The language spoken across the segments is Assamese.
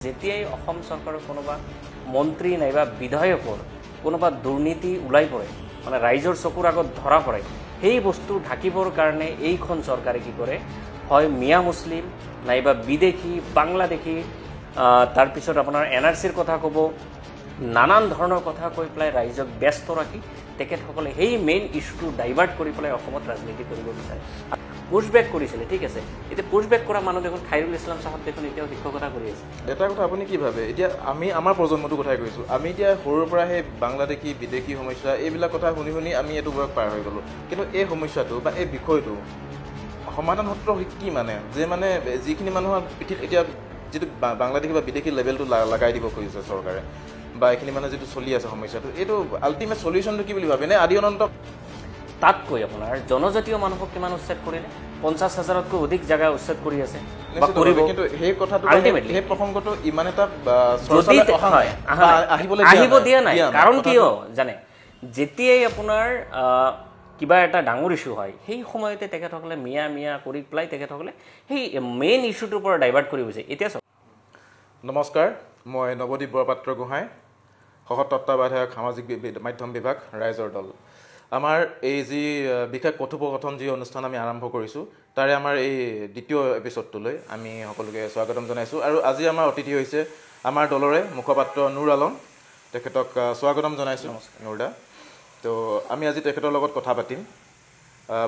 যেতিয়াই অসম চৰকাৰৰ কোনোবা মন্ত্ৰী নাইবা বিধায়কৰ কোনোবা দুৰ্নীতি ওলাই পৰে মানে ৰাইজৰ চকুৰ আগত ধৰা পৰে সেই বস্তু ঢাকিবৰ কাৰণে এইখন চৰকাৰে কি কৰে হয় মিয়া মুছলিম নাইবা বিদেশী বাংলাদেশী তাৰপিছত আপোনাৰ এনআৰচিৰ কথা ক'ব নানান ধৰণৰ কথা কৈ পেলাই ৰাইজক ব্যস্ত ৰাখি তেখেতসকলে সেই মেইন ইস্যুটো ডাইভাৰ্ট কৰি পেলাই অসমত ৰাজনীতি কৰিব বিচাৰে পুশবেক কৰিছিলে ঠিক আছে এতিয়া পুশবেক কৰা মানুহ দেখোন খাইৰুল ইছলাম সাহেব দেখোন এতিয়াও শিক্ষকতা কৰি আছে এটা কথা আপুনি কি ভাবে এতিয়া আমি আমাৰ প্ৰজন্মটো কথাই কৈছোঁ আমি এতিয়া সৰুৰ পৰা সেই বাংলাদেশী বিদেশী সমস্যা এইবিলাক কথা শুনি শুনি আমি এইটো বয়স পাৰ হৈ গ'লোঁ কিন্তু এই সমস্যাটো বা এই বিষয়টো সমাধান সূত্ৰ কি মানে যে মানে যিখিনি মানুহৰ পিঠিত এতিয়া যিটো বাংলাদেশী বা বিদেশী লেভেলটো লগাই দিব খুজিছে চৰকাৰে বা এইখিনি মানে যিটো চলি আছে সমস্যাটো এইটো আল্টিমেট সলিউশ্যনটো কি বুলি ভাবে নে আদি অনন্ত তাতকৈ আপোনাৰ জনজাতীয় মানুহক কিমান উচ্ছেদ কৰিলে 50,000তকৈ অধিক জাগা উচ্ছেদ কৰি আছে কিন্তু সেই কথাটো সেই প্ৰসংগটো ইমান এটা আহিব দিয়া নাই কাৰণ কিয় জানে যেতিয়াই আপোনাৰ কিবা এটা ডাঙৰ ইস্যু হয় সেই সময়তে তেখেতসকলে মিয়া মিয়া কৰি পেলাই তেখেতসকলে সেই মেইন ইস্যুটোৰ পৰা ডাইভাৰ্ট কৰি গৈছে এতিয়া নমস্কাৰ মই নৱদ্বীপ বৰপাত্ৰ গোহাঁই সহতত্ত্বাৱধায়ক সামাজিক মাধ্যম বিভাগ ৰাইজৰ দল আমাৰ এই যি বিশেষ কথোপকথন যি অনুষ্ঠান আমি আৰম্ভ কৰিছোঁ তাৰে আমাৰ এই দ্বিতীয় এপিছডটোলৈ আমি সকলোকে স্বাগতম জনাইছোঁ আৰু আজি আমাৰ অতিথি হৈছে আমাৰ দলৰে মুখপাত্ৰ নুৰ আলম তেখেতক স্বাগতম জনাইছোঁ নুৰদা তো আমি আজি তেখেতৰ লগত কথা পাতিম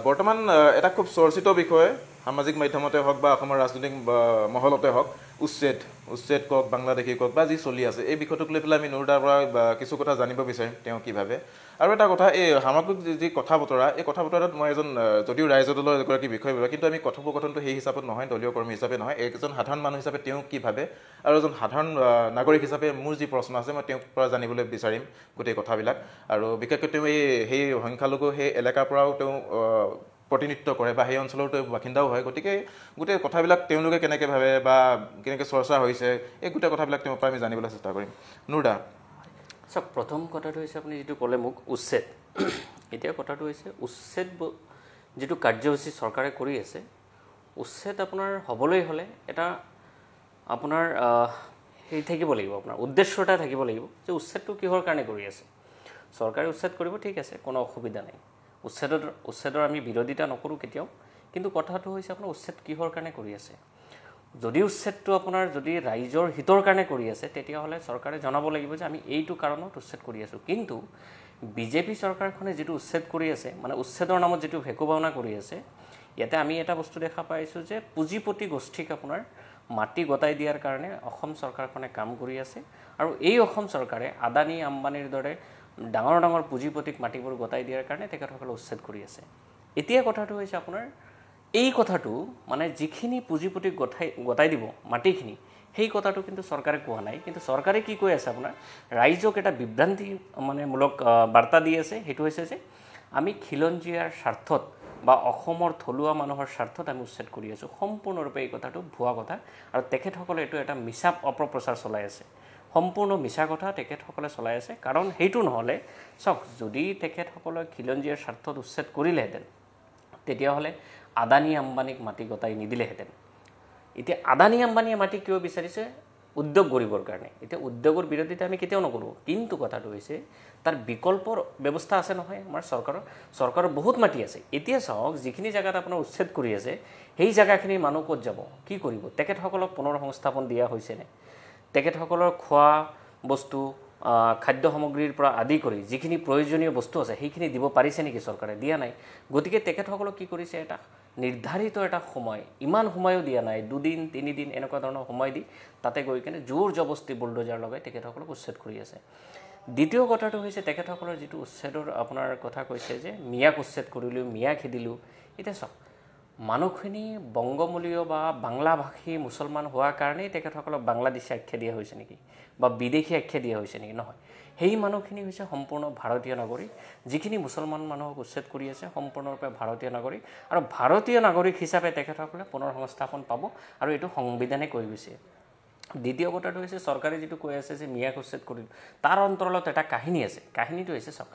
বৰ্তমান এটা খুব চৰ্চিত বিষয় সামাজিক মাধ্যমতে হওক বা অসমৰ ৰাজনৈতিক মহলতে হওক উচ্ছেদ কওক বাংলাদেশী কওক বা যি চলি আছে এই বিষয়টোক লৈ পেলাই আমি নুৰদাৰ পৰা কিছু কথা জানিব বিচাৰিম তেওঁ কি ভাবে আৰু এটা কথা এই সামগ্ৰিক যি কথা বতৰা এই কথা বতৰাত মই এজন যদিও ৰাইজৰ দলৰ এগৰাকী বিষয়ববীয়া কিন্তু আমি কথোপকথনটো সেই হিচাপত নহয় দলীয় কৰ্মী হিচাপে নহয় এজন সাধাৰণ মানুহ হিচাপে তেওঁ কি ভাবে আৰু এজন সাধাৰণ নাগৰিক হিচাপে মোৰ যি প্ৰশ্ন আছে মই তেওঁৰ পৰা জানিবলৈ বিচাৰিম গোটেই কথাবিলাক আৰু বিশেষকৈ তেওঁ সেই সংখ্যালঘু সেই এলেকাৰ পৰাও তেওঁ প্ৰতিনিধিত্ব কৰে বা সেই অঞ্চলৰ তেওঁ বাসিন্দাও হয় গতিকে গোটেই কথাবিলাক তেওঁলোকে কেনেকৈ ভাবে বা কেনেকৈ চৰ্চা হৈছে এই গোটেই কথাবিলাক তেওঁৰ পৰা আমি জানিবলৈ চেষ্টা কৰিম নুৰদা চাওক প্ৰথম কথাটো হৈছে আপুনি যিটো ক'লে মোক উচ্ছেদ এতিয়া কথাটো হৈছে উচ্ছেদ যিটো কাৰ্যসূচী চৰকাৰে কৰি আছে উচ্ছেদ আপোনাৰ হ'বলৈ হ'লে এটা আপোনাৰ সেই থাকিব লাগিব আপোনাৰ উদ্দেশ্য এটা থাকিব লাগিব যে উচ্ছেদটো কিহৰ কাৰণে কৰি আছে চৰকাৰে উচ্ছেদ কৰিব ঠিক আছে কোনো অসুবিধা নাই উচ্ছেদৰ আমি বিৰোধিতা নকৰোঁ কেতিয়াও কিন্তু কথাটো হৈছে আপোনাৰ উচ্ছেদ কিহৰ কাৰণে কৰি আছে যদি উচ্ছেদটো আপোনাৰ যদি ৰাইজৰ হিতৰ কাৰণে কৰি আছে তেতিয়াহ'লে চৰকাৰে জনাব লাগিব যে আমি এইটো কাৰণত উচ্ছেদ কৰি আছোঁ কিন্তু বিজেপি চৰকাৰখনে যিটো উচ্ছেদ কৰি আছে মানে উচ্ছেদৰ নামত যিটো ভেকুভাওনা কৰি আছে ইয়াতে আমি এটা বস্তু দেখা পাইছোঁ যে পুঁজিপতি গোষ্ঠীক আপোনাৰ মাটি গতাই দিয়াৰ কাৰণে অসম চৰকাৰখনে কাম কৰি আছে আৰু এই অসম চৰকাৰে আদানী আম্বানীৰ দৰে ডাঙৰ ডাঙৰ পুঁজিপতিক মাটিবোৰ গতাই দিয়াৰ কাৰণে তেখেতসকলে উচ্ছেদ কৰি আছে এতিয়া কথাটো হৈছে আপোনাৰ এই কথাটো মানে যিখিনি পুঁজিপতিক গতাই দিব মাটিখিনি সেই কথাটো কিন্তু চৰকাৰে কোৱা নাই কিন্তু চৰকাৰে কি কৈ আছে আপোনাৰ ৰাইজক এটা বিভ্ৰান্তি মানে মূলক বাৰ্তা দি আছে সেইটো হৈছে যে আমি খিলঞ্জীয়াৰ স্বাৰ্থত বা অসমৰ থলুৱা মানুহৰ স্বাৰ্থত আমি উচ্ছেদ কৰি আছোঁ সম্পূৰ্ণৰূপে এই কথাটো ভুৱা কথা আৰু তেখেতসকলে এইটো এটা মিছা অপপ্ৰচাৰ চলাই আছে সম্পূৰ্ণ মিছা কথা তেখেতসকলে চলাই আছে কাৰণ সেইটো নহ'লে চাওক যদি তেখেতসকলে খিলঞ্জীয়াৰ স্বাৰ্থত উচ্ছেদ কৰিলেহেঁতেন তেতিয়াহ'লে আদানী আম্বানীক মাটি গতাই নিদিলেহেঁতেন এতিয়া আদানী আম্বানীয়ে মাটি কিয় বিচাৰিছে উদ্যোগ কৰিবৰ কাৰণে এতিয়া উদ্যোগৰ বিৰোধিতা আমি কেতিয়াও নকৰোঁ কিন্তু কথাটো হৈছে তাৰ বিকল্পৰ ব্যৱস্থা আছে নহয় আমাৰ চৰকাৰৰ বহুত মাটি আছে এতিয়া চাওক যিখিনি জেগাত আপোনাৰ উচ্ছেদ কৰি আছে সেই জেগাখিনি মানুহ ক'ত যাব কি কৰিব তেখেতসকলক পুনৰ সংস্থাপন দিয়া হৈছেনে তেখেতসকলৰ খোৱা বস্তু খাদ্য সামগ্ৰীৰ পৰা আদি কৰি যিখিনি প্ৰয়োজনীয় বস্তু আছে সেইখিনি দিব পাৰিছে নেকি চৰকাৰে দিয়া নাই গতিকে তেখেতসকলক কি কৰিছে এটা নিৰ্ধাৰিত এটা সময় ইমান সময়ো দিয়া নাই 2 দিন 3 দিন এনেকুৱা ধৰণৰ সময় দি তাতে গৈ কিনে জোৰ জবস্তি বুলডোজাৰ লগাই তেখেতসকলক উচ্ছেদ কৰি আছে দ্বিতীয় কথাটো হৈছে তেখেতসকলৰ যিটো উচ্ছেদৰ আপোনাৰ কথা কৈছে যে মিয়াক উচ্ছেদ কৰিলোঁ মিয়া খেদিলোঁ এতিয়া চাওক মানুহখিনি বংগমূলীয় বা বাংলাভাষী মুছলমান হোৱাৰ কাৰণেই তেখেতসকলক বাংলাদেশী আখ্যা দিয়া হৈছে নেকি বা বিদেশী আখ্যা দিয়া হৈছে নেকি নহয় সেই মানুহখিনি হৈছে সম্পূৰ্ণ ভাৰতীয় নাগৰিক যিখিনি মুছলমান মানুহক উচ্ছেদ কৰি আছে সম্পূৰ্ণৰূপে ভাৰতীয় নাগৰিক আৰু ভাৰতীয় নাগৰিক হিচাপে তেখেতসকলে পুনৰ সংস্থাপন পাব আৰু এইটো সংবিধানে কৈ গৈছে দ্বিতীয় কথাটো হৈছে চৰকাৰে যিটো কৈ আছে যে মিয়াক উচ্ছেদ কৰিল তাৰ অন্তৰালত এটা কাহিনী আছে কাহিনীটো হৈছে চাওক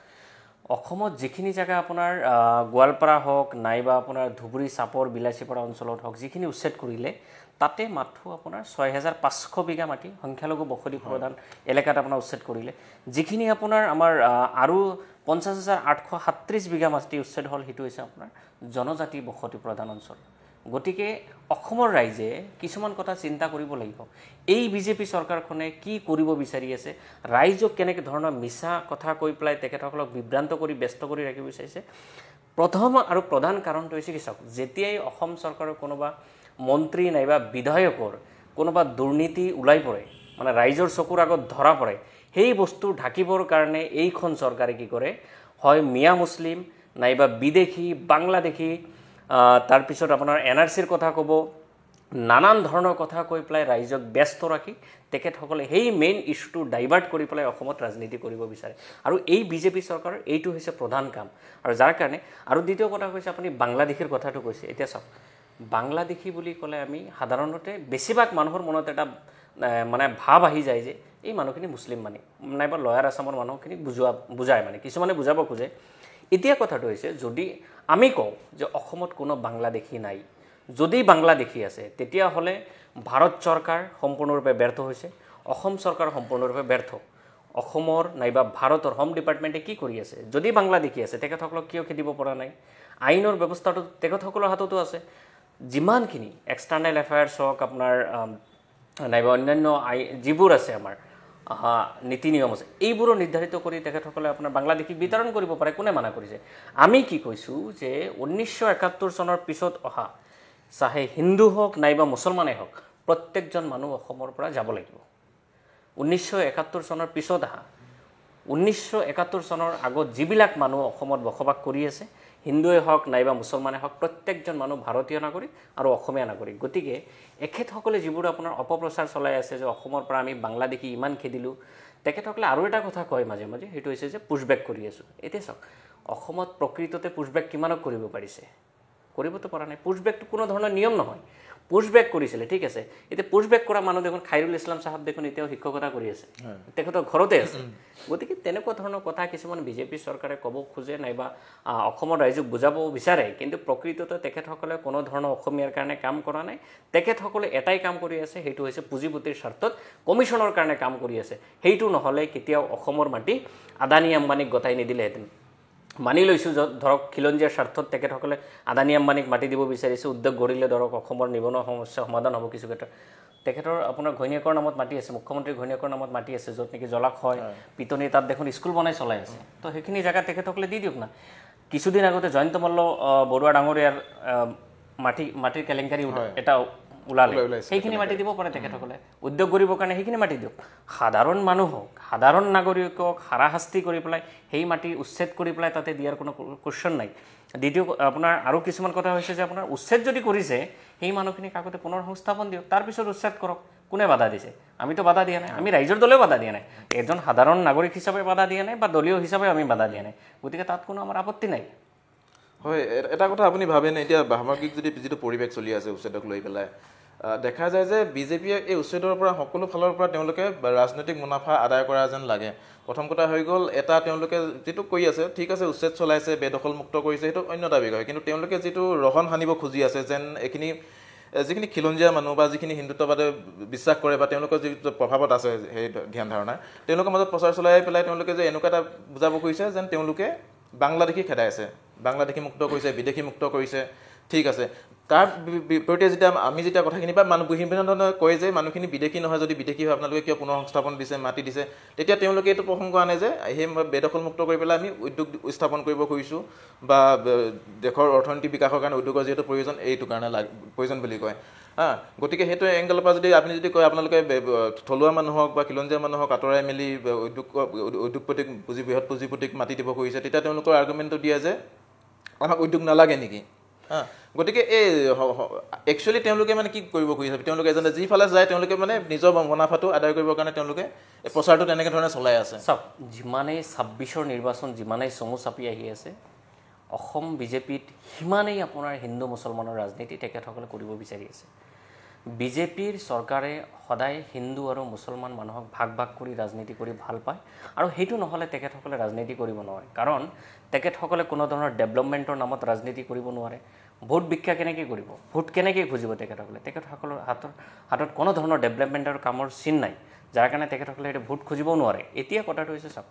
অসমত যিখিনি জায়গা আপোনাৰ গোৱালপাৰা হওক নাইবা আপোনাৰ ধুবুৰী চাপৰ বিলাসীপাৰা অঞ্চলত হওক যিখিনি উচ্ছেদ কৰিলে তাতে মাত্ৰ আপোনাৰ 6500 বিঘা মাটি সংখ্যালঘু বসতি প্ৰধান এলেকাত আপোনাৰ উচ্ছেদ কৰিলে যিখিনি আপোনাৰ আমাৰ আৰু 50837 বিঘা মাটি উচ্ছেদ হ'ল সেইটো হৈছে আপোনাৰ জনজাতি বসতি প্ৰধান অঞ্চল গতিকে অসমৰ ৰাইজে কিছুমান কথা চিন্তা কৰিব লাগিব এই বিজেপি চৰকাৰখনে কি কৰিব বিচাৰি আছে ৰাইজক কেনেকৈ ধৰণৰ মিছা কথা কৈ পেলাই তেখেতসকলক বিভ্ৰান্ত কৰি ব্যস্ত কৰি ৰাখিব বিচাৰিছে প্ৰথম আৰু প্ৰধান কাৰণটো হৈছে কি চাওক যেতিয়াই অসম চৰকাৰৰ কোনোবা মন্ত্ৰী নাইবা বিধায়কৰ কোনোবা দুৰ্নীতি ওলাই পৰে মানে ৰাইজৰ চকুৰ আগত ধৰা পৰে সেই বস্তু ঢাকিবৰ কাৰণে এইখন চৰকাৰে কি কৰে হয় মিয়া মুছলিম নাইবা বিদেশী বাংলাদেশী তাৰপিছত আপোনাৰ এনআৰচিৰ কথা ক'ব নানান ধৰণৰ কথা কৈ পেলাই ৰাইজক ব্যস্ত ৰাখি তেখেতসকলে সেই মেইন ইস্যুটো ডাইভাৰ্ট কৰি পেলাই অসমত ৰাজনীতি কৰিব বিচাৰে আৰু এই বিজেপি চৰকাৰৰ এইটো হৈছে প্ৰধান কাম আৰু যাৰ কাৰণে আৰু দ্বিতীয় কথা কৈছে আপুনি বাংলাদেশীৰ কথাটো কৈছে এতিয়া চাওক বাংলাদেশী বুলি ক'লে আমি সাধাৰণতে বেছিভাগ মানুহৰ মনত এটা মানে ভাৱ আহি যায় যে এই মানুহখিনি মুছলিম মানে নাইবা লয়াৰ আছামৰ মানুহখিনি বুজায় মানে কিছুমানে বুজাব খোজে এতিয়া কথাটো হৈছে যদি আমি কওঁ যে অসমত কোনো বাংলাদেশী নাই যদি বাংলাদেশী আছে তেতিয়াহ'লে ভাৰত চৰকাৰ সম্পূৰ্ণৰূপে ব্যৰ্থ হৈছে অসম চৰকাৰ সম্পূৰ্ণৰূপে ব্যৰ্থ অসমৰ নাইবা ভাৰতৰ হোম ডিপাৰ্টমেণ্টে কি কৰি আছে যদি বাংলাদেশী আছে তেখেতসকলক কিয় খেদিব পৰা নাই আইনৰ ব্যৱস্থাটো তেখেতসকলৰ হাততো আছে যিমানখিনি এক্সটাৰ্নেল এফেয়াৰ্ছ হওক আপোনাৰ নাইবা অন্যান্য যিবোৰ আছে আমাৰ নীতি নিয়ম আছে এইবোৰো নিৰ্ধাৰিত কৰি তেখেতসকলে আপোনাৰ বাংলাদেশীক বিতৰণ কৰিব পাৰে কোনে মানা কৰিছে আমি কি কৈছোঁ যে 1971 চনৰ পিছত অহা চাহে হিন্দু হওক নাইবা মুছলমানেই হওক প্ৰত্যেকজন মানুহ অসমৰ পৰা যাব লাগিব 1971 চনৰ পিছত অহা 1971 চনৰ আগত যিবিলাক মানুহ অসমত বসবাস কৰি আছে হিন্দুৱে হওক নাইবা মুছলমানে হওক প্ৰত্যেকজন মানুহ ভাৰতীয় নাগৰিক আৰু অসমীয়া নাগৰিক গতিকে এখেতসকলে যিবোৰ আপোনাৰ অপপ্ৰচাৰ চলাই আছে যে অসমৰ পৰা আমি বাংলাদেশী ইমান খেদিলোঁ তেখেতসকলে আৰু এটা কথা কয় মাজে মাজে সেইটো হৈছে যে পুছবেক কৰি আছোঁ এতিয়া চাওক অসমত প্ৰকৃততে পুছবেক কিমানক কৰিব পাৰিছে কৰিবতো পৰা নাই পুছবেকটো কোনো ধৰণৰ নিয়ম নহয় পুছবেক কৰিছিলে ঠিক আছে এতিয়া পুছবেক কৰা মানুহ দেখোন খাইৰুল ইছলাম সাহেব দেখোন এতিয়াও শিক্ষকতা কৰি আছে তেখেতৰ ঘৰতে আছে গতিকে তেনেকুৱা ধৰণৰ কথা কিছুমান বিজেপি চৰকাৰে ক'ব খোজে নাইবা অসমৰ ৰাইজক বুজাব বিচাৰে কিন্তু প্ৰকৃততে তেখেতসকলে কোনো ধৰণৰ অসমীয়াৰ কাৰণে কাম কৰা নাই তেখেতসকলে এটাই কাম কৰি আছে সেইটো হৈছে পুঁজিপতিৰ স্বাৰ্থত কমিশ্যনৰ কাৰণে কাম কৰি আছে সেইটো নহ'লে কেতিয়াও অসমৰ মাটি আদানী আম্বানীক গতাই নিদিলেহেঁতেন মানি লৈছোঁ ধৰক খিলঞ্জীয়াৰ স্বাৰ্থত তেখেতসকলে আদানী আম্বানীক মাটি দিব বিচাৰিছে উদ্যোগ গঢ়িলে ধৰক অসমৰ নিবনুৱা সমস্যা সমাধান হ'ব কিছু ক্ষেত্ৰত তেখেতৰ আপোনাৰ ঘৈণীয়েকৰ নামত মাটি আছে মুখ্যমন্ত্ৰীৰ ঘৈণীয়েকৰ নামত মাটি আছে য'ত নেকি জলাশয় পিটনি তাত দেখোন স্কুল বনাই চলাই আছে তো সেইখিনি জেগা তেখেতসকলে দি দিয়ক না কিছুদিন আগতে জয়ন্ত মল্ল বৰুৱা ডাঙৰীয়াৰ মাটিৰ কেলেংকাৰী এটা ওলালে সেইখিনি মাটি দিব পাৰে তেখেতসকলে উদ্যোগ কৰিবৰ কাৰণে সেইখিনি মাটি দিয়ক সাধাৰণ মানুহক সাধাৰণ নাগৰিকক হাৰাশাস্তি কৰি পেলাই সেই মাটি উচ্ছেদ কৰি পেলাই তাতে দিয়াৰ কোনো কুৱেশ্যন নাই দ্বিতীয় আপোনাৰ আৰু কিছুমান কথা হৈছে যে আপোনাৰ উচ্ছেদ যদি কৰিছে সেই মানুহখিনিক আগতে পুনৰ সংস্থাপন দিয়ক তাৰপিছত উচ্ছেদ কৰক কোনে বাধা দিছে আমিতো বাধা দিয়া নাই আমি ৰাইজৰ দলেও বাধা দিয়া নাই এজন সাধাৰণ নাগৰিক হিচাপে বাধা দিয়া নাই বা দলীয় হিচাপে আমি বাধা দিয়া নাই গতিকে তাত কোনো আমাৰ আপত্তি নাই হয় এটা কথা আপুনি ভাবেনে এতিয়া সামগ্ৰিক যদি যিটো পৰিৱেশ চলি আছে উচ্ছেদক লৈ পেলাই দেখা যায় যে বিজেপিয়ে এই উচ্ছেদৰ পৰা সকলো ফালৰ পৰা তেওঁলোকে ৰাজনৈতিক মুনাফা আদায় কৰা যেন লাগে প্ৰথম কথা হৈ গ'ল এটা তেওঁলোকে যিটো কৈ আছে ঠিক আছে উচ্ছেদ চলাইছে বেদখল মুক্ত কৰিছে সেইটো অন্য এটা বিষয় কিন্তু তেওঁলোকে যিটো ৰহণ সানিব খুজি আছে যেন এইখিনি যিখিনি খিলঞ্জীয়া মানুহ বা যিখিনি হিন্দুত্ববাদে বিশ্বাস কৰে বা তেওঁলোকৰ যিটো প্ৰভাৱত আছে সেই ধ্যান ধাৰণা তেওঁলোকৰ মাজত প্ৰচাৰ চলাই পেলাই তেওঁলোকে যে এনেকুৱা এটা বুজাব খুজিছে যেন তেওঁলোকে বাংলাদেশী খেদাই আছে বাংলাদেশী মুক্ত কৰিছে বিদেশী মুক্ত কৰিছে ঠিক আছে তাৰ বিপৰীতে যেতিয়া আমি যেতিয়া কথাখিনি বা মানুহ বিভিন্ন ধৰণৰ কয় যে মানুহখিনি বিদেশী নহয় যদি বিদেশী হয় আপোনালোকে কিয় পুনৰ সংস্থাপন দিছে মাটি দিছে তেতিয়া তেওঁলোকে এইটো প্ৰসংগ আনে যে সেই বেদখল মুক্ত কৰি পেলাই আমি উদ্যোগ স্থাপন কৰিব খুজিছোঁ বা দেশৰ অৰ্থনৈতিক বিকাশৰ কাৰণে উদ্যোগৰ যিহেতু প্ৰয়োজন এইটো কাৰণে প্ৰয়োজন বুলি কয় গতিকে সেইটো এংগেলৰ পৰা যদি আপুনি যদি কয় আপোনালোকে থলুৱা মানুহক বা খিলঞ্জীয়া মানুহক আঁতৰাই মেলি উদ্যোগপতিক বৃহৎ পুঁজিপতিক মাটি দিব খুজিছে তেতিয়া তেওঁলোকৰ আৰ্গুমেণ্টটো দিয়ে যে আমাক উদ্যোগ নালাগে নেকি গতিকে এই একচুৱেলি তেওঁলোকে মানে কি কৰিব খুজিছে তেওঁলোকে এজনে যিফালে যায় তেওঁলোকে মানে নিজৰ মুনাফাটো আদায় কৰিবৰ কাৰণে তেওঁলোকে এই প্ৰচাৰটো তেনেকৈ ধৰণে চলাই আছে চাওক যিমানেই 26ৰ নিৰ্বাচন যিমানেই চমু চাপি আহি আছে অসম বিজেপিত সিমানেই আপোনাৰ হিন্দু মুছলমানৰ ৰাজনীতি তেখেতসকলে কৰিব বিচাৰি আছে বিজেপিৰ চৰকাৰে সদায় হিন্দু আৰু মুছলমান মানুহক ভাগ ভাগ কৰি ৰাজনীতি কৰি ভাল পায় আৰু সেইটো নহ'লে তেখেতসকলে ৰাজনীতি কৰিব নোৱাৰে কাৰণ তেখেতসকলে কোনো ধৰণৰ ডেভেলপমেণ্টৰ নামত ৰাজনীতি কৰিব নোৱাৰে ভোট ভিক্ষা কেনেকৈ কৰিব, ভোট কেনেকৈ খুজিব তেখেতসকলে? তেখেতসকলৰ হাতত কোনো ধৰণৰ ডেভেলপমেণ্টৰ কামৰ চিন নাই, যাৰ কাৰণে তেখেতসকলে এতিয়া ভোট খুজিবও নোৱাৰে। এতিয়া কথাটো হৈছে চাওক,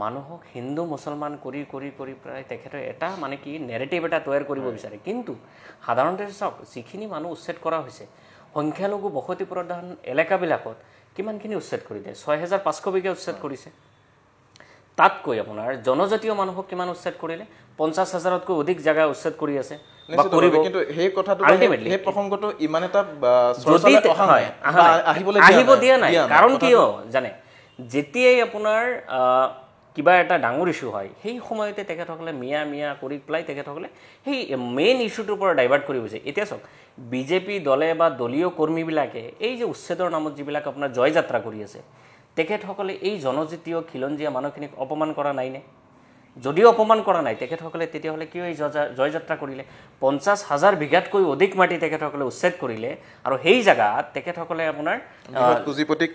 মানুহক হিন্দু মুছলমান কৰি কৰি কৰি প্ৰায় তেখেতে এটা মানে কি নেৰেটিভ এটা তৈয়াৰ কৰিব বিচাৰে। কিন্তু সাধাৰণতে চাওক, যিখিনি মানুহ উচ্ছেদ কৰা হৈছে, সংখ্যালঘু বসতি প্ৰধান এলেকাবিলাকত কিমানখিনি উচ্ছেদ কৰিলে? 6500 বিঘা উচ্ছেদ কৰিছে। তাতকৈ আপোনাৰ জনজাতীয় মানুহক কিমান উচ্ছেদ কৰিলে? 50,000তকৈ অধিক জাগা উচ্ছেদ কৰি আছে। কিন্তু সেই কথাটো সেই প্ৰসংগটো ইমান এটা আহিব দিয়া নাই। কাৰণ কিয় জানে, যেতিয়াই আপোনাৰ কিবা এটা ডাঙৰ ইছ্যু হয়, সেই সময়তে তেখেতসকলে মিয়া কৰি পেলাই তেখেতসকলে সেই মেইন ইছ্যুটোৰ পৰা ডাইভাৰ্ট কৰি গৈছে। এতিয়া চাওক, বিজেপি দলে বা দলীয় কৰ্মীবিলাকে এই যে উচ্ছেদৰ নামত যিবিলাক আপোনাৰ জয়যাত্ৰা কৰি আছে, তেখেতসকলে এই জনজাতীয় খিলঞ্জীয়া মানুহখিনিক অপমান কৰা নাইনে? যদিও অপমান কৰা নাই, তেখেতসকলে তেতিয়াহ'লে কিয় এই জয়যাত্ৰা কৰিলে? 50,000 বিঘাতকৈ অধিক মাটি তেখেতসকলে উচ্ছেদ কৰিলে, আৰু সেই জেগাত তেখেতসকলে আপোনাৰ পুঁজিপতিক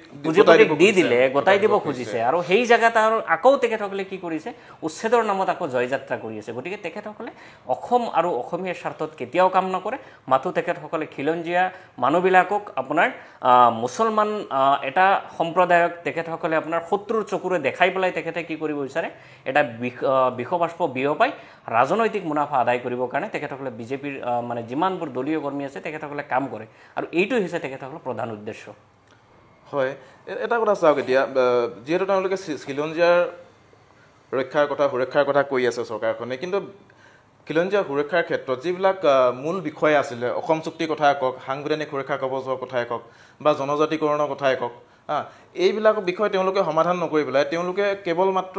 দি দিলে, গতাই দিব খুজিছে, আৰু সেই জেগাত আৰু আকৌ তেখেতসকলে কি কৰিছে? উচ্ছেদৰ নামত আকৌ জয়যাত্ৰা কৰি আছে। গতিকে তেখেতসকলে অসম আৰু অসমীয়াৰ স্বাৰ্থত কেতিয়াও কাম নকৰে। মাথো তেখেতসকলে খিলঞ্জীয়া মানুহবিলাকক আপোনাৰ মুছলমান এটা সম্প্ৰদায়ক তেখেতসকলে আপোনাৰ শত্ৰুৰ চকুৰে দেখাই পেলাই তেখেতে কি কৰিব বিচাৰে? এটা বিষবাষ্প বিয়পাই ৰাজনৈতিক মুনাফা আদায় কৰিবৰ কাৰণে তেখেতসকলে বিজেপিৰ মানে যিমানবোৰ দলীয় কৰ্মী আছে তেখেতসকলে কাম কৰে, আৰু এইটো হৈছে তেখেতসকলৰ প্ৰধান উদ্দেশ্য। হয়, এটা কথা চাওক, এতিয়া যিহেতু তেওঁলোকে খিলঞ্জীয়াৰ সুৰক্ষাৰ কথা কৈ আছে চৰকাৰখনে, কিন্তু খিলঞ্জীয়া সুৰক্ষাৰ ক্ষেত্ৰত যিবিলাক মূল বিষয় আছিলে, অসম চুক্তিৰ কথাই কওক, সাংবিধানিক সুৰক্ষা কৱচৰ কথাই কওক, বা জনজাতিকৰণৰ কথাই কওক, এইবিলাক বিষয় তেওঁলোকে সমাধান নকৰি পেলাই তেওঁলোকে কেৱল মাত্ৰ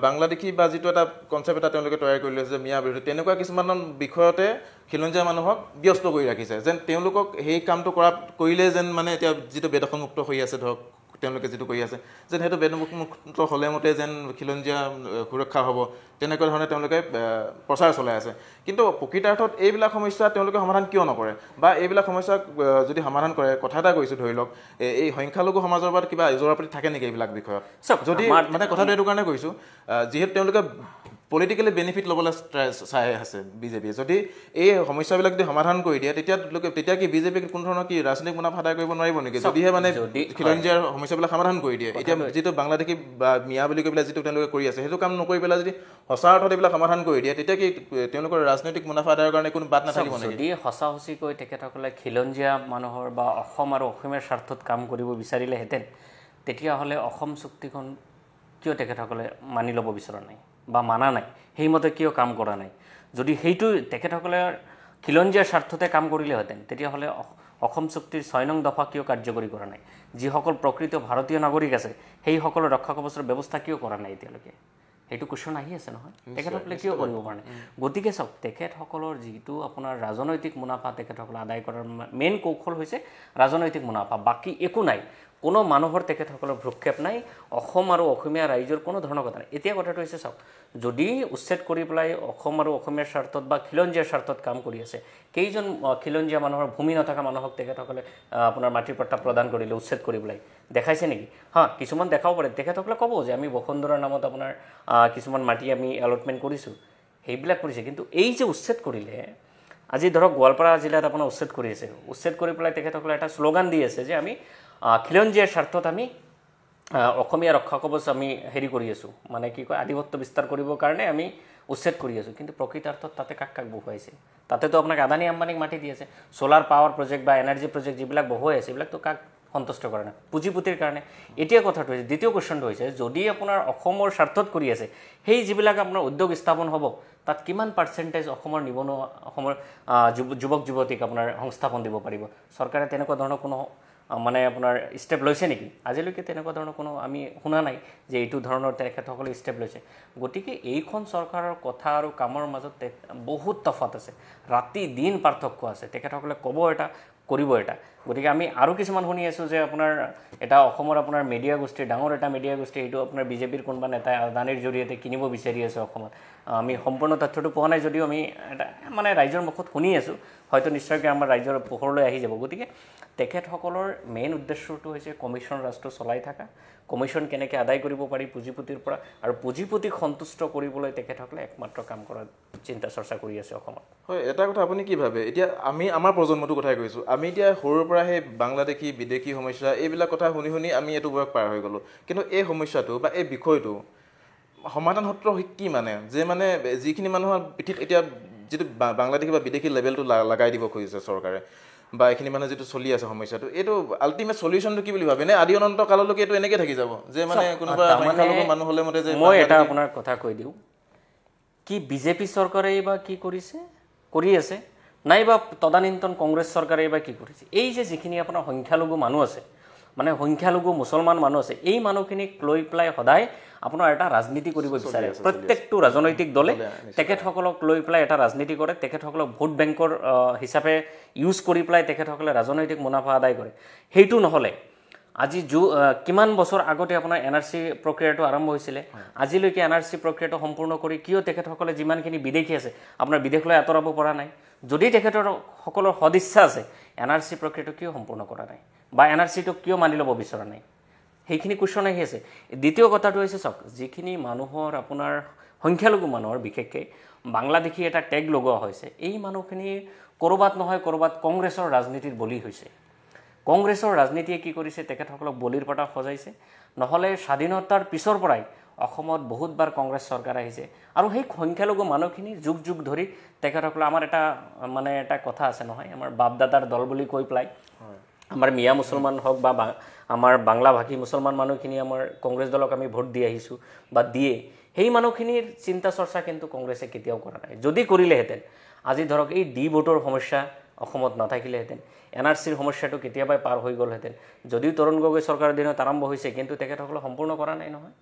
বাংলাদেশী বা যিটো এটা কনচেপ্ট এটা তেওঁলোকে তৈয়াৰ কৰি লৈছে মিয়া বিৰোধী, তেনেকুৱা কিছুমান বিষয়তে খিলঞ্জীয়া মানুহক ব্যস্ত কৰি ৰাখিছে, যেন তেওঁলোকক সেই কামটো কৰিলে যেন মানে এতিয়া যিটো বেদখলমুক্ত হৈ আছে, ধৰক তেওঁলোকে যিটো কৰি আছে, যেন সেইটো বেদখলমুক্ত হ'লে মতে যেন খিলঞ্জীয়া সুৰক্ষা হ'ব, তেনেকুৱা ধৰণে তেওঁলোকে প্ৰচাৰ চলাই আছে। কিন্তু প্ৰকৃতাৰ্থত এইবিলাক সমস্যা তেওঁলোকে সমাধান কিয় নকৰে? বা এইবিলাক সমস্যা যদি সমাধান কৰে, কথা এটা কৈছোঁ, ধৰি লওক এই সংখ্যালঘু সমাজৰ পৰা কিবা জোৰাপাতি থাকে নেকি এইবিলাক বিষয়ত? যদি মানে কথাটো এইটো কাৰণে কৈছোঁ, যিহেতু তেওঁলোকে পলিটিকেলি বেনিফিট ল'বলৈ চাই আছে বিজেপিয়ে, যদি এই সমস্যাবিলাক যদি সমাধান কৰি দিয়ে, তেতিয়া কি বিজেপিক কোনো ধৰণৰ কি ৰাজনৈতিক মুনাফা আদায় কৰিব নোৱাৰিব নেকি? যদিহে মানে খিলঞ্জীয়াৰ সমস্যাবিলাক সমাধান কৰি দিয়ে। এতিয়া যিটো বাংলাদেশী বা মিয়া বুলি কৈ পেলাই যিটো তেওঁলোকে কৰি আছে, সেইটো কাম নকৰি পেলাই যদি সঁচা অৰ্থত এইবিলাক সমাধান কৰি দিয়ে, তেতিয়া কি তেওঁলোকৰ ৰাজনৈতিক মুনাফা আদায়ৰ কাৰণে কোনো বাট নাথাকিব নেকি? যদি সঁচা সঁচিকৈ তেখেতসকলে খিলঞ্জীয়া মানুহৰ বা অসম আৰু অসমীয়াৰ স্বাৰ্থত কাম কৰিব বিচাৰিলেহেঁতেন, তেতিয়াহ'লে অসম চুক্তিখন কিয় তেখেতসকলে মানি ল'ব বিচৰা নাই বা মানা নাই? সেইমতে কিয় কাম কৰা নাই? যদি সেইটো তেখেতসকলে খিলঞ্জীয়াৰ স্বাৰ্থতে কাম কৰিলেহেঁতেন, তেতিয়াহ'লে অসম চুক্তিৰ 6 নং দফা কিয় কাৰ্যকৰী কৰা নাই? যিসকল প্ৰকৃত ভাৰতীয় নাগৰিক আছে, সেইসকলৰ ৰক্ষা কৱচৰ ব্যৱস্থা কিয় কৰা নাই এতিয়ালৈকে? সেইটো কুৱেশ্যন আহি আছে নহয়, তেখেতসকলে কিয় কৰিব পৰা নাই? গতিকে চাওক, তেখেতসকলৰ যিটো আপোনাৰ ৰাজনৈতিক মুনাফা তেখেতসকলে আদায় কৰাৰ মেইন কৌশল হৈছে ৰাজনৈতিক মুনাফা, বাকী একো নাই। কোনো মানুহৰ তেখেতসকলৰ ভ্ৰক্ষেপ নাই, অসম আৰু অসমীয়া ৰাইজৰ কোনো ধৰণৰ কথা নাই। এতিয়া কথাটো হৈছে চাওক, যদি উচ্ছেদ কৰি পেলাই অসম আৰু অসমীয়াৰ স্বাৰ্থত বা খিলঞ্জীয়াৰ স্বাৰ্থত কাম কৰি আছে, কেইজন খিলঞ্জীয়া মানুহৰ ভূমি নথকা মানুহক তেখেতসকলে আপোনাৰ মাটিৰ পট্টা প্ৰদান কৰিলে উচ্ছেদ কৰি পেলাই দেখাইছে নেকি? কিছুমান দেখাব পাৰে, তেখেতসকলে ক'ব যে আমি বসুন্ধৰাৰ নামত আপোনাৰ কিছুমান মাটি আমি এলটমেণ্ট কৰিছোঁ, সেইবিলাক কৰিছে। কিন্তু এই যে উচ্ছেদ কৰিলে, আজি ধৰক গোৱালপাৰা জিলাত আপোনাৰ উচ্ছেদ কৰি আছে, উচ্ছেদ কৰি পেলাই তেখেতসকলে এটা শ্লোগান দি আছে যে আমি খিলঞ্জীয়াৰ স্বাৰ্থত আমি অসমীয়া ৰক্ষা কৱচ আমি হেৰি কৰি আছোঁ, মানে কি কয়, আধিপত্য বিস্তাৰ কৰিবৰ কাৰণে আমি উচ্ছেদ কৰি আছোঁ। কিন্তু প্ৰকৃতাৰ্থত তাতে কাক বহুৱাইছে? তাতেতো আপোনাক আদানী আম্বানীক মাটি দি আছে। ছ'লাৰ পাৱাৰ প্ৰজেক্ট বা এনাৰ্জি প্ৰজেক্ট যিবিলাক বহুৱাই আছে, এইবিলাকতো কাক সন্তুষ্ট কৰা নাই? পুঁজিপতিৰ কাৰণে। এতিয়া কথাটো হৈছে, দ্বিতীয় কুৱেশ্যনটো হৈছে, যদি আপোনাৰ অসমৰ স্বাৰ্থত কৰি আছে, সেই যিবিলাক আপোনাৰ উদ্যোগ স্থাপন হ'ব, তাত কিমান পাৰ্চেণ্টেজ অসমৰ নিবনুৱা, অসমৰ যুৱক যুৱতীক আপোনাৰ সংস্থাপন দিব পাৰিব? চৰকাৰে তেনেকুৱা ধৰণৰ কোনো মানে আপোনাৰ ষ্টেপ লৈছে নেকি? আজিলৈকে তেনেকুৱা ধৰণৰ কোনো আমি শুনা নাই যে এইটো ধৰণৰ তেখেতসকলে ষ্টেপ লৈছে। গতিকে এইখন চৰকাৰৰ কথা আৰু কামৰ মাজত বহুত তফাত আছে, ৰাতি দিন পাৰ্থক্য আছে। তেখেতসকলে ক'ব এটা, কৰিব এটা। গতিকে আমি আৰু কিছুমান শুনি আছোঁ যে আপোনাৰ এটা অসমৰ আপোনাৰ মিডিয়া গোষ্ঠীৰ, ডাঙৰ এটা মিডিয়া গোষ্ঠী, এইটো আপোনাৰ বিজেপিৰ কোনোবা নেতাই আদানীৰ জৰিয়তে কিনিব বিচাৰি আছে অসমত। আমি সম্পূৰ্ণ তথ্যটো পোৱা নাই যদিও আমি এটা মানে ৰাইজৰ মুখত শুনি আছোঁ, হয়তো নিশ্চয়কৈ আমাৰ ৰাইজৰ পোহৰলৈ আহি যাব। গতিকে তেখেতসকলৰ মেইন উদ্দেশ্যটো হৈছে কমিশ্যন ৰাজটো চলাই থকা, কমিশ্যন কেনেকৈ আদায় কৰিব পাৰি পুঁজিপতিৰ পৰা, আৰু পুঁজিপতিক সন্তুষ্ট কৰিবলৈ তেখেতসকলে একমাত্ৰ কাম কৰাৰ চিন্তা চৰ্চা কৰি আছে অসমত। হয়, এটা কথা আপুনি কি ভাবে, এতিয়া আমি আমাৰ প্ৰজন্মটোৰ কথাই কৈছোঁ, আমি এতিয়া সৰুৰ পৰা সেই বাংলাদেশী বিদেশী সমস্যা এইবিলাক কথা শুনি শুনি আমি এইটো বয়স পাৰ হৈ গ'লোঁ, কিন্তু এই সমস্যাটো বা এই বিষয়টো সমাধান সূত্ৰ কি মানে, যে মানে যিখিনি মানুহৰ পিঠিত এতিয়া যিটো বাংলাদেশী বা বিদেশী লেভেলটো লগাই দিব খুজিছে চৰকাৰে, বা এইখিনি মানে যিটো চলি আছে সমস্যাটো, এইটো আল্টিমেট সলিউশ্যনটো কি বুলি ভাবে নে আদি অনন্ত কাললৈকে এইটো এনেকৈ থাকি যাব যে মানে কোনোবা সংখ্যালঘু মানুহ হ'লে মতে যে? মই এটা আপোনাৰ কথা কৈ দিওঁ, কি বিজেপি চৰকাৰে বা কি কৰি আছে, নাইবা তদানীন্তন কংগ্ৰেছ চৰকাৰে বা কি কৰিছে, এই যে যিখিনি আপোনাৰ সংখ্যালঘু মানুহ আছে, মানে সংখ্যালঘু মুছলমান মানুহ আছে, এই মানুহখিনিক লৈ পেলাই সদায় আপোনাৰ এটা ৰাজনীতি কৰিব বিচাৰে। প্ৰত্যেকটো ৰাজনৈতিক দলে তেখেতসকলক লৈ পেলাই এটা ৰাজনীতি কৰে, তেখেতসকলক ভোট বেংকৰ হিচাপে ইউজ কৰি পেলাই তেখেতসকলে ৰাজনৈতিক মুনাফা আদায় কৰে। সেইটো নহ'লে আজি কিমান বছৰ আগতে আপোনাৰ NRC প্ৰক্ৰিয়াটো আৰম্ভ হৈছিলে, আজিলৈকে NRC প্ৰক্ৰিয়াটো সম্পূৰ্ণ কৰি কিয় তেখেতসকলে যিমানখিনি বিদেশী আছে আপোনাৰ বিদেশলৈ আঁতৰাব পৰা নাই? যদি তেখেতসকলৰ সদিচ্ছা আছে, NRC প্ৰক্ৰিয়াটো কিয় সম্পূৰ্ণ কৰা নাই, বা NRCটো কিয় মানি ল'ব বিচৰা নাই? সেইখিনি কুৱেশ্যন আহি আছে। দ্বিতীয় কথাটো হৈছে চাওক, যিখিনি মানুহৰ আপোনাৰ সংখ্যালঘু মানুহৰ বিশেষকৈ বাংলাদেশী এটা টেগ লগোৱা হৈছে, এই মানুহখিনি ক'ৰবাত নহয় ক'ৰবাত কংগ্ৰেছৰ ৰাজনীতিৰ বলি হৈছে। কংগ্ৰেছৰ ৰাজনীতিয়ে কি কৰিছে, তেখেতসকলক বলিৰ পাটা সজাইছে। নহ'লে স্বাধীনতাৰ পিছৰ পৰাই অসমত বহুতবাৰ কংগ্ৰেছ চৰকাৰ আহিছে, আৰু সেই সংখ্যালঘু মানুহখিনি যুগ যুগ ধৰি তেখেতসকলে, আমাৰ এটা কথা আছে নহয়, আমাৰ বাপ দাদাৰ দল বুলি কৈ পেলাই আমাৰ মিয়া মুছলমান হওক বা আমাৰ বাংলাভাষী মুছলমান মানুহখিনি আমাৰ কংগ্ৰেছ দলক আমি ভোট দি আহিছোঁ বা দিয়ে, সেই মানুহখিনিৰ চিন্তা চৰ্চা কিন্তু কংগ্ৰেছে কেতিয়াও কৰা নাই। যদি কৰিলেহেঁতেন আজি ধৰক এই ভোটৰ সমস্যা অসমত নাথাকিলেহেঁতেন, NRCৰ সমস্যাটো কেতিয়াবাই পাৰ হৈ গ'লহেঁতেন। যদিও তৰুণ গগৈ চৰকাৰৰ দিনত আৰম্ভ হৈছে, কিন্তু তেখেতসকলে সম্পূৰ্ণ কৰা নাই নহয়।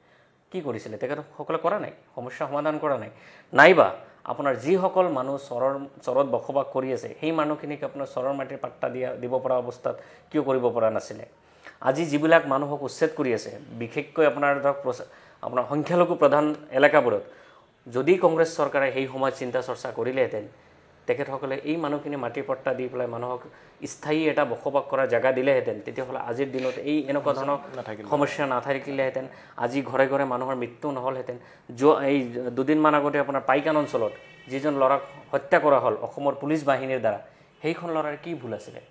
কি কৰিছিলে তেখেতসকলে? কৰা নাই, সমস্যা সমাধান কৰা নাই। নাইবা আপোনাৰ যিসকল মানুহ চৰত বসবাস কৰি আছে, সেই মানুহখিনিক আপোনাৰ চৰৰ মাটিৰ পাট্টা দিব পৰা অৱস্থাত কিয় কৰিব পৰা নাছিলে? আজি যিবিলাক মানুহক উচ্ছেদ কৰি আছে, বিশেষকৈ আপোনাৰ ধৰক আপোনাৰ সংখ্যালঘু প্ৰধান এলেকাবোৰত, যদি কংগ্ৰেছ চৰকাৰে সেই সময়ত চিন্তা চৰ্চা কৰিলেহেঁতেন, তেখেতসকলে এই মানুহখিনি মাটিৰ পট্টা দি পেলাই মানুহক স্থায়ী এটা বসবাস কৰা জেগা দিলেহেঁতেন, তেতিয়াহ'লে আজিৰ দিনত এনেকুৱা ধৰণৰ সমস্যা নাথাকিলেহেঁতেন। আজি ঘৰে ঘৰে মানুহৰ মৃত্যু নহ'লহেঁতেন। এই দুদিনমান আগতে আপোনাৰ পাইকান অঞ্চলত যিজন ল'ৰাক হত্যা কৰা হ'ল অসমৰ পুলিচ বাহিনীৰ দ্বাৰা, সেইখন ল'ৰাৰ কি ভুল আছিলে?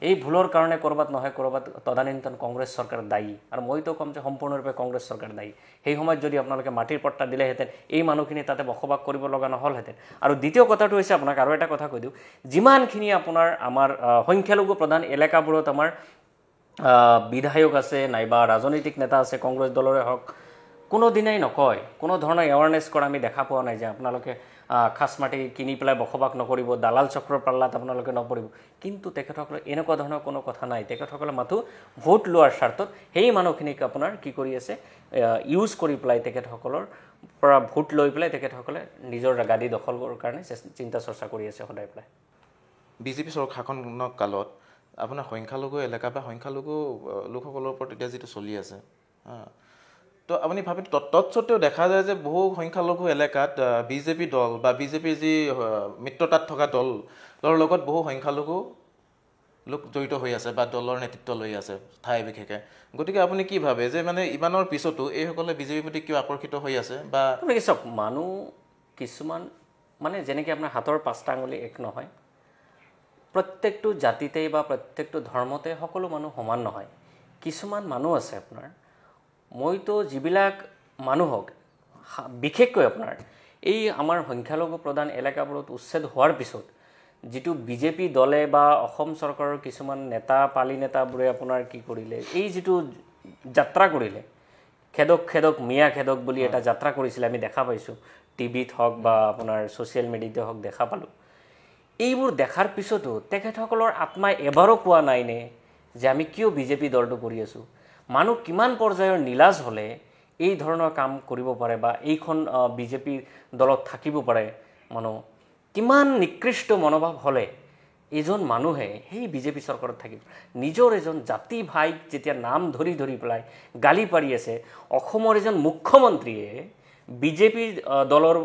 এই ভুলৰ কাৰণে ক'ৰবাত নহয় ক'ৰবাত তদানীন্তন কংগ্ৰেছ চৰকাৰ দায়ী, আৰু মইতো ক'ম যে সম্পূৰ্ণৰূপে কংগ্ৰেছ চৰকাৰ দায়ী। সেই সময়ত যদি আপোনালোকে মাটিৰ পট্টা দিলেহেঁতেন, এই মানুহখিনি তাতে বসবাস কৰিব লগা নহ'লহেঁতেন। আৰু দ্বিতীয় কথাটো হৈছে, আপোনাক আৰু এটা কথা কৈ দিওঁ, যিমানখিনি আমাৰ সংখ্যালঘু প্ৰধান এলেকাবোৰত আমাৰ বিধায়ক আছে নাইবা ৰাজনৈতিক নেতা আছে, কংগ্ৰেছ দলৰে হওক, কোনো দিনাই নকয়, কোনো ধৰণৰ এৱাৰনেছ কৰা আমি দেখা পোৱা নাই যে আপোনালোকে খাচ মাটি কিনি পেলাই বসবাস নকৰিব, দালাল চক্ৰৰ পাল্লাত আপোনালোকে নপৰিব। কিন্তু তেখেতসকলে এনেকুৱা ধৰণৰ কোনো কথা নাই। তেখেতসকলে মাথো ভোট লোৱাৰ স্বাৰ্থত সেই মানুহখিনিক আপোনাৰ কি কৰি আছে, ইউজ কৰি পেলাই তেখেতসকলৰ পৰা ভোট লৈ পেলাই তেখেতসকলে নিজৰ গাদী দখল কৰাৰ কাৰণে চিন্তা চৰ্চা কৰি আছে সদায় পেলাই। বিজেপি শাসন কালত আপোনাৰ সংখ্যালঘু এলেকা বা সংখ্যালঘু লোকসকলৰ ওপৰত এতিয়া যিটো চলি আছে, তো আপুনি ভাবে তৎসত্বেও দেখা যায় যে বহু সংখ্যালঘু এলেকাত বিজেপি দল বা বিজেপিৰ যি মিত্ৰতাত থকা দলৰ লগত বহু সংখ্যালঘু লোক জড়িত হৈ আছে বা দলৰ নেতৃত্ব লৈ আছে ঠাই বিশেষে। গতিকে আপুনি কি ভাবে যে মানে ইমানৰ পিছতো এইসকলে বিজেপিৰ প্ৰতি কিয় আকৰ্ষিত হৈ আছে? বা চাওক, মানুহ কিছুমান মানে যেনেকৈ আপোনাৰ হাতৰ 5টা আঙুলি এক নহয়, প্ৰত্যেকটো জাতিতেই বা প্ৰত্যেকটো ধৰ্মতে সকলো মানুহ সমান নহয়। কিছুমান মানুহ আছে আপোনাৰ, মইতো যিবিলাক মানুহক বিশেষকৈ আপোনাৰ এই আমাৰ সংখ্যালঘু প্ৰধান এলেকাবোৰত উচ্ছেদ হোৱাৰ পিছত যিটো বিজেপি দলে বা অসম চৰকাৰৰ কিছুমান পালি নেতাবোৰে আপোনাৰ কি কৰিলে, এই যিটো যাত্ৰা কৰিলে, খেদক মিয়া খেদক বুলি এটা যাত্ৰা কৰিছিলে, আমি দেখা পাইছোঁ টিভিত হওক বা আপোনাৰ ছ'চিয়েল মিডিয়াতে হওক দেখা পালোঁ। এইবোৰ দেখাৰ পিছতো তেখেতসকলৰ আত্মাই এবাৰো কোৱা নাইনে যে আমি কিয় বিজেপি দলটো কৰি আছোঁ? মানুহ কিমান পৰ্যায়ৰ নিলাজ হ'লে এই ধৰণৰ কাম কৰিব পাৰে বা এইখন বিজেপি দলত থাকিব পাৰে? মানুহ কিমান নিকৃষ্ট মনোভাৱ হ'লে এজন মানুহে সেই বিজেপি চৰকাৰত থাকিব? নিজৰ এজন জাতি ভাইক যেতিয়া নাম ধৰি পেলাই গালি পাৰি আছে, অসমৰ এজন মুখ্যমন্ত্ৰীয়ে বিজেপি দলৰ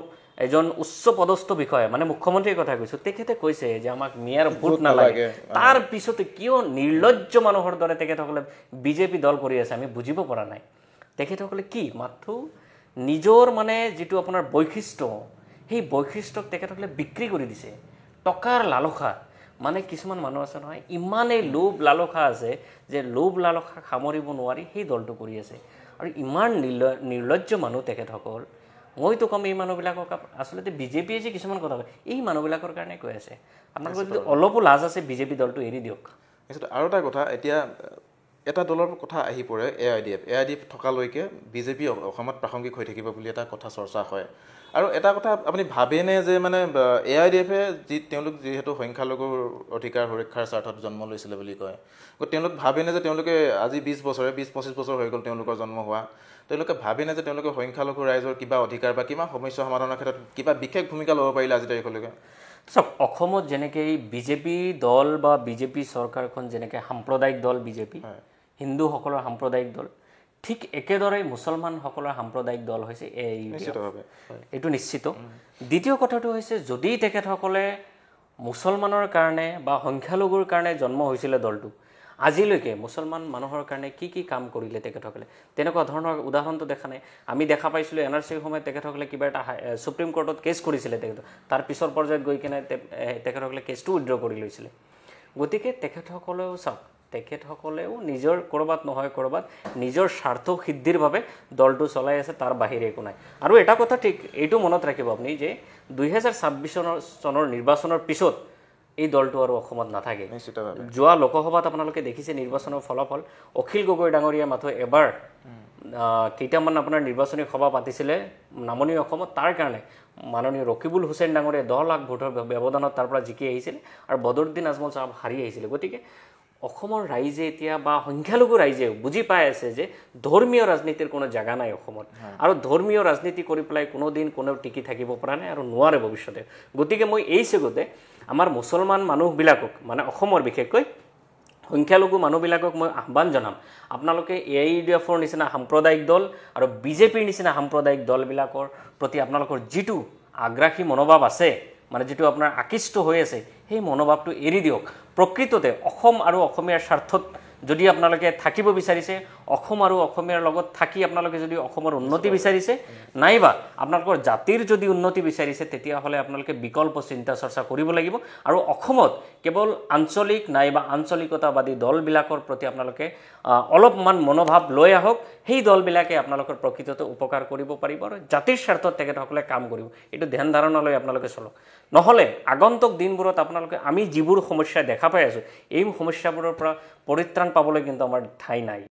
এজন উচ্চ পদস্থ বিষয়া মানে মুখ্যমন্ত্ৰীৰ কথা কৈছোঁ তেখেতে কৈছে যে আমাক মেয়াৰ ভোট নালাগে তাৰ পিছতে কিয় নিৰ্লজ্জ মানুহৰ দৰে তেখেতসকলে বিজেপি দল কৰি আছে আমি বুজিব পৰা নাই তেখেতসকলে কি মাথো নিজৰ মানে যেটো আপোনাৰ বৈশিষ্ট্য সেই বৈশিষ্ট্যক তেখেতসকলে বিক্ৰী কৰি দিছে টকাৰ লালসা মানে কিছুমান মানুহ আছে নহয় ইমানেই লোভ লালসা আছে যে লোভ লালসা সামৰিব নোৱাৰি সেই দলটো কৰি আছে আৰু ইমান নিৰ্লজ্জ মানুহ তেখেতসকল মইতো কম এই মানুহবিলাকক আচলতে বিজেপিয়ে যে কিছুমান কথা কয় এই মানুহবিলাকৰ কাৰণে কৈ আছে আপোনালোকৰ যদি অলপো লাজ আছে বিজেপি দলটো এৰি দিয়ক আৰু এটা কথা এতিয়া এটা দলৰ কথা আহি পৰে এআইডিএফ থকালৈকে বিজেপি অসমত প্ৰাসংগিক হৈ থাকিব বুলি এটা কথা চৰ্চা হয় আৰু এটা কথা আপুনি ভাবেনে যে মানে এআইডিএফে তেওঁলোক যিহেতু সংখ্যালঘুৰ অধিকাৰ সুৰক্ষাৰ স্বাৰ্থত জন্ম লৈছিলে বুলি কয় তেওঁলোক ভাবেনে যে তেওঁলোকে আজি 20-25 বছৰ হৈ গ'ল তেওঁলোকৰ জন্ম হোৱা তেওঁলোকে ভাবেনে যে তেওঁলোকে সংখ্যালঘু ৰাইজৰ কিবা অধিকাৰ বা কিবা সমস্যা সমাধানৰ ক্ষেত্ৰত কিবা বিশেষ ভূমিকা ল'ব পাৰিলে আজি তাৰিখলৈকে চাওক অসমত যেনেকৈ বিজেপি দল বা বিজেপি চৰকাৰখন যেনেকৈ সাম্প্ৰদায়িক দল বিজেপি হিন্দুসকলৰ সাম্প্ৰদায়িক দল ঠিক একেদৰে মুছলমানসকলৰ সাম্প্ৰদায়িক দল হৈছে এইটো নিশ্চিত দ্বিতীয় কথাটো হৈছে যদি তেখেতসকলে মুছলমানৰ কাৰণে বা সংখ্যালঘুৰ কাৰণে জন্ম হৈছিলে দলটো আজিলৈকে মুছলমান মানুহৰ কাৰণে কি কি কাম কৰিলে তেখেতসকলে তেনেকুৱা ধৰণৰ উদাহৰণটো দেখা নাই আমি দেখা পাইছিলোঁ এনআৰচিৰ সময়ত তেখেতসকলে কিবা এটা সুপ্ৰিম কোৰ্টত কেছ কৰিছিলে তেখেত তাৰ পিছৰ পৰ্যায়ত গৈ কিনে তেখেতসকলে কেছটো উইথড্ৰ কৰি লৈছিলে গতিকে তেখেতসকলেও চাওক তেখেতসকলেও নিজৰ কৰবাত নহয় কৰবাত নিজৰ স্বাৰ্থ সিদ্ধিৰ বাবে দলটো চলাই আছে তাৰ বাহিৰে একো নাই আৰু এটা কথা ঠিক এইটো মনত ৰাখিব আপুনি যে 2026 চনৰ নিৰ্বাচনৰ পিছত এই দলটো আৰু অসমত নাথাকে যোৱা লোকসভাত আপোনালোকে দেখিছে নিৰ্বাচনৰ ফলাফল অখিল গগৈ ডাঙৰীয়া মাথো এবাৰ কেইটামান আপোনাৰ নিৰ্বাচনী সভা পাতিছিলে নামনি অসমত তাৰ কাৰণে মাননীয় ৰকিবুল হুছেইন ডাঙৰীয়া 10 লাখ ভোটৰ ব্যৱধানত তাৰ পৰা জিকি আহিছিল আৰু বদৰুদ্দিন আজমল সাহেব হাৰি আহিছিল গতিকে অসমৰ ৰাইজে এতিয়া বা সংখ্যালঘু ৰাইজে বুজি পাই আছে যে ধৰ্মীয় ৰাজনীতিৰ কোনো জাগা নাই অসমত আৰু ধৰ্মীয় ৰাজনীতি কৰি পেলাই কোনো দিন কোনো টিকি থাকিব পৰা নাই আৰু নোৱাৰে ভৱিষ্যতে গতিকে মই এই চেগতে আমাৰ মুছলমান মানুহবিলাকক মানে অসমৰ বিশেষকৈ সংখ্যালঘু মানুহবিলাকক মই আহ্বান জনাম আপোনালোকে এআইডিএফৰ নিচিনা সাম্প্ৰদায়িক দল আৰু বিজেপিৰ নিচিনা সাম্প্ৰদায়িক দলবিলাকৰ প্ৰতি আপোনালোকৰ যিটো আগ্ৰাসী মনোভাৱ আছে মানে যেটো আপোনাৰ আকৃষ্ট হৈ আছে সেই মনোভাৱটো এৰি দিয়ক প্ৰকৃততে অসম আৰু অসমীয়াৰ স্বাৰ্থত যদি আপোনালোকে থাকিব বিচাৰিছে অসম আৰু অসমীয়াৰ লগত থাকি আপোনালোকে যদি অসমৰ উন্নতি বিচাৰিছে নাইবা আপোনালোকৰ জাতিৰ যদি উন্নতি বিচাৰিছে তেতিয়া হলে আপোনালোকে বিকল্প চিন্তা চৰ্চা কৰিব লাগিব আৰু অসমত কেৱল আঞ্চলিক নাইবা আঞ্চলিকতাবাদী দলবিলাকৰ প্ৰতি আপোনালোকে অলপমান মনোভাৱ লৈ আহক সেই দলবিলাকে আপোনালোকৰ প্ৰকৃততে উপকাৰ কৰিব পাৰিব আৰু জাতিৰ স্বাৰ্থত তেখেতসকলে কাম কৰিব এইটো ধ্যান ধাৰণা লৈ আপোনালোকে চলক নহলে আগন্তুক দিনবোৰত আপোনালোকে আমি যিবোৰ সমস্যা দেখা পাই আছো এই সমস্যাবোৰৰ পৰা পৰিত্ৰাণ পাবলৈ কিন্তু আমাৰ ঠাই নাই